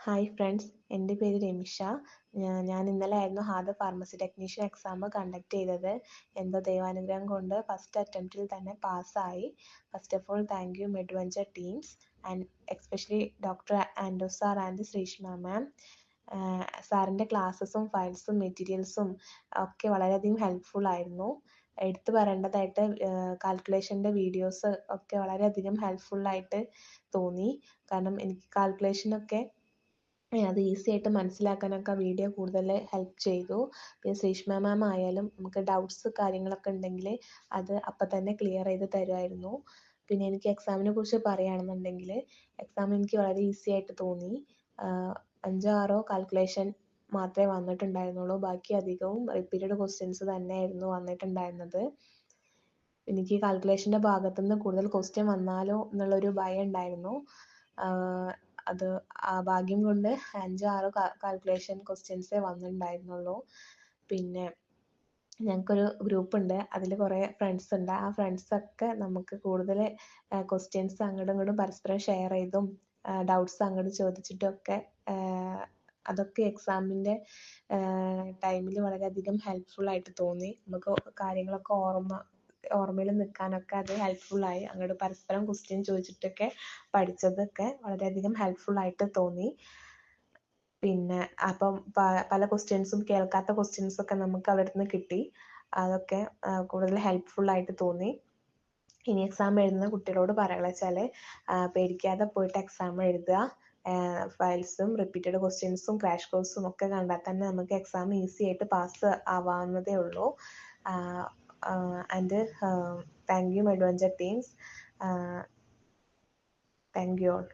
Hi friends, എൻ്റെ പേര് രമിഷ. ഞാൻ ഇന്നലെ ആയിരുന്നു ഹാദ ഫാർമസി ടെക്നീഷ്യൻ എക്സാം കണ്ടക്ട് ചെയ്തത്. എന്തോ ദൈവാനുഗ്രഹം കൊണ്ട് ഫസ്റ്റ് അറ്റംപ്റ്റിൽ തന്നെ പാസ്സായി. First of all thank you Midventure teams and especially doctor ആൻഡോ സാർ ആൻഡ് ശ്രീഷ്മ മാം. സാറിൻ്റെ ക്ലാസ്സസും ഫയൽസും മെറ്റീരിയൽസും ഒക്കെ വളരെയധികം ഹെൽപ്ഫുൾ ആയിരുന്നു. എടുത്തു പറയേണ്ടതായിട്ട് കാൽക്കുലേഷൻ്റെ വീഡിയോസ് ഒക്കെ വളരെയധികം ഹെൽപ്ഫുള്ളായിട്ട് തോന്നി. കാരണം എനിക്ക് കാൽക്കുലേഷനൊക്കെ അത് ഈസി ആയിട്ട് മനസ്സിലാക്കാനൊക്കെ വീഡിയോ കൂടുതൽ ഹെൽപ്പ് ചെയ്തു. പിന്നെ ശ്രീഷ്മ മാം ആയാലും നമുക്ക് ഡൗട്ട്സ് കാര്യങ്ങളൊക്കെ ഉണ്ടെങ്കിൽ അത് അപ്പം തന്നെ ക്ലിയർ ചെയ്ത് തരുമായിരുന്നു. പിന്നെ എനിക്ക് എക്സാമിനെ കുറിച്ച് പറയുകയാണെന്നുണ്ടെങ്കിൽ എക്സാം എനിക്ക് വളരെ ഈസി ആയിട്ട് തോന്നി. 5-6 കാൽക്കുലേഷൻ മാത്രമേ വന്നിട്ടുണ്ടായിരുന്നുള്ളൂ. ബാക്കി അധികവും റിപ്പീറ്റഡ് ക്വസ്റ്റ്യൻസ് തന്നെയായിരുന്നു വന്നിട്ടുണ്ടായിരുന്നത്. എനിക്ക് കാൽക്കുലേഷൻ്റെ ഭാഗത്തുനിന്ന് കൂടുതൽ ക്വസ്റ്റ്യൻ വന്നാലോ എന്നുള്ളൊരു ഭയം ഉണ്ടായിരുന്നു. അത് ഭാഗ്യം കൊണ്ട് 5-6 കാൽക്കുലേഷൻ ക്വസ്റ്റ്യൻസേ വന്നിട്ടുണ്ടായിരുന്നുള്ളൂ. പിന്നെ ഞങ്ങൾക്കൊരു ഗ്രൂപ്പ് ഉണ്ട്, അതിൽ കുറേ ഫ്രണ്ട്സ് ഉണ്ട്. ആ ഫ്രണ്ട്സൊക്കെ നമുക്ക് കൂടുതൽ ക്വസ്റ്റ്യൻസ് അങ്ങോട്ടും ഇങ്ങോട്ടും പരസ്പരം ഷെയർ ചെയ്തും ഡൗട്ട്സ് അങ്ങോട്ട് ചോദിച്ചിട്ടും ഒക്കെ അതൊക്കെ എക്സാമിൻ്റെ ടൈമിൽ വളരെയധികം ഹെൽപ്ഫുൾ ആയിട്ട് തോന്നി. നമുക്ക് കാര്യങ്ങളൊക്കെ ഓർമ്മയിൽ നിൽക്കാനൊക്കെ അത് ഹെൽപ്ഫുള്ളായി. അങ്ങോട്ട് പരസ്പരം ക്വസ്റ്റ്യൻ ചോദിച്ചിട്ടൊക്കെ പഠിച്ചതൊക്കെ വളരെയധികം ഹെൽപ്ഫുൾ ആയിട്ട് തോന്നി. പിന്നെ അപ്പം പല ക്വസ്റ്റ്യൻസും കേൾക്കാത്ത ക്വസ്റ്റ്യൻസൊക്കെ നമുക്ക് അവിടെ നിന്ന് കിട്ടി. അതൊക്കെ കൂടുതൽ ഹെൽപ്ഫുൾ ആയിട്ട് തോന്നി. ഇനി എക്സാം എഴുതുന്ന കുട്ടികളോട് പറയാനുള്ളത് വെച്ചാൽ പേടിക്കാതെ പോയിട്ട് എക്സാം എഴുതുക. ഫയൽസും റിപ്പീറ്റഡ് ക്വസ്റ്റ്യൻസും ക്രാഷ് കോഴ്സും ഒക്കെ കണ്ടാൽ തന്നെ നമുക്ക് എക്സാം ഈസി ആയിട്ട് പാസ് ആവാവുന്നതേ ഉള്ളൂ. And thank you Midventure teams. Thank you all.